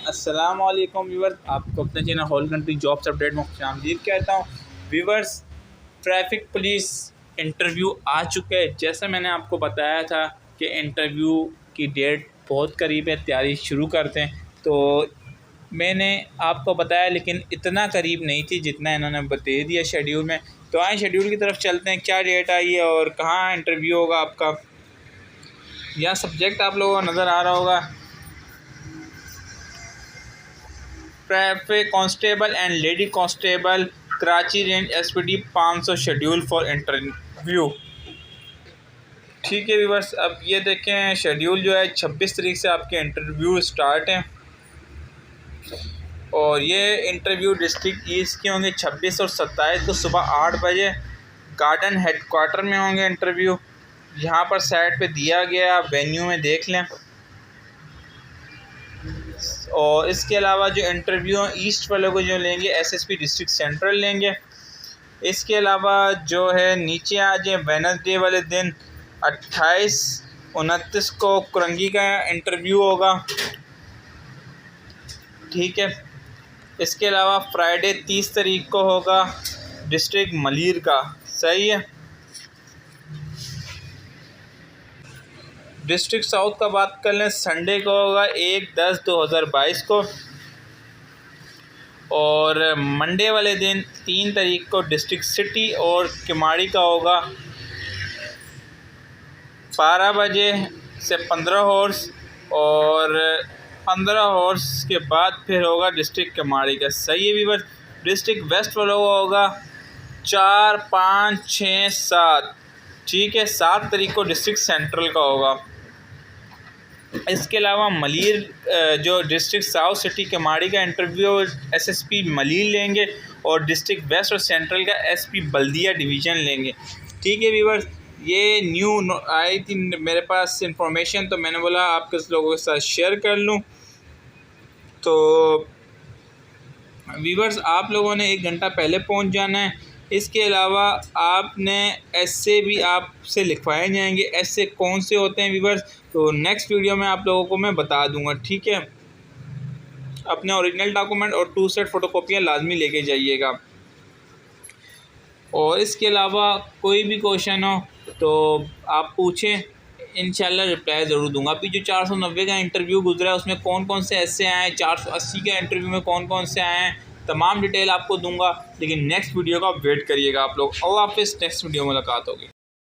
अस्सलाम वालेकुम व्यूवर्स, आपको अपने channel whole country jobs update में खुशामदीद कहता हूँ। व्यूवर्स, ट्रैफिक पुलिस इंटरव्यू आ चुका है। जैसा मैंने आपको बताया था कि इंटरव्यू की डेट बहुत करीब है, तैयारी शुरू करते हैं। तो मैंने आपको बताया, लेकिन इतना करीब नहीं थी जितना इन्होंने बता दिया शेड्यूल में। तो आए शेड्यूल की तरफ चलते हैं, क्या डेट आई है और कहाँ इंटरव्यू होगा आपका। यह सब्जेक्ट आप लोगों को नज़र आ रहा होगा, traffic constable and lady constable Karachi range SPD 500 schedule for interview. ठीक है व्यूअर्स, अब ये देखें शेड्यूल जो है 26 तारीख से आपके इंटरव्यू स्टार्ट हैं और ये इंटरव्यू डिस्ट्रिक्ट ईस्ट के होंगे 26 और 27 को सुबह 8 बजे गार्डन हेडक्वार्टर में होंगे इंटरव्यू। यहाँ पर साइड पे दिया गया, आप वेन्यू में देख लें। और इसके अलावा जो इंटरव्यू ईस्ट वाले को जो लेंगे एसएसपी डिस्ट्रिक्ट सेंट्रल लेंगे। इसके अलावा जो है नीचे आ जाए, वेडनेसडे वाले दिन 28, 29 को कुरंगी का इंटरव्यू होगा। ठीक है, इसके अलावा फ्राइडे 30 तारीख को होगा डिस्ट्रिक्ट मलीर का। सही है। डिस्ट्रिक्ट साउथ का बात कर लें, संडे को होगा 1/10/2022 को। और मंडे वाले दिन 3 तारीख को डिस्ट्रिक्ट सिटी और किमाड़ी का होगा 12 बजे से 15 हॉर्स, और 15 हॉर्स के बाद फिर होगा डिस्ट्रिक्ट किमाड़ी का। सही है व्यूअर्स। डिस्ट्रिक्ट वेस्ट वालों का होगा 4, 5, 6, 7। ठीक है, 7 तारीख को डिस्ट्रिक्ट सेंट्रल का होगा। इसके अलावा मलीर जो डिस्ट्रिक्ट साउथ सिटी किमाड़ी का इंटरव्यू एसएसपी मलीर लेंगे और डिस्ट्रिक्ट वेस्ट और सेंट्रल का एसपी बल्दिया डिवीज़न लेंगे। ठीक है व्यूअर्स, ये न्यू आई थी मेरे पास इंफॉर्मेशन, तो मैंने बोला आपके लोगों के साथ शेयर कर लूँ। तो व्यूअर्स, आप लोगों ने 1 घंटा पहले पहुंच जाना है। इसके अलावा आपने ऐसे भी आपसे लिखवाए जाएंगे। ऐसे कौन से होते हैं व्यूअर्स, तो नेक्स्ट वीडियो में आप लोगों को मैं बता दूंगा। ठीक है, अपने ओरिजिनल डॉक्यूमेंट और 2 सेट फ़ोटोकॉपियाँ लाजमी लेके जाइएगा। और इसके अलावा कोई भी क्वेश्चन हो तो आप पूछें, इंशाल्लाह रिप्लाई ज़रूर दूंगा। अभी जो 490 का इंटरव्यू गुजरा है उसमें कौन कौन से ऐसे आए हैं, 480 का इंटरव्यू में कौन कौन से आए हैं, तमाम डिटेल आपको दूंगा। लेकिन नेक्स्ट वीडियो का वेट करिएगा आप लोग। और वापस नेक्स्ट वीडियो में मुलाकात होगी।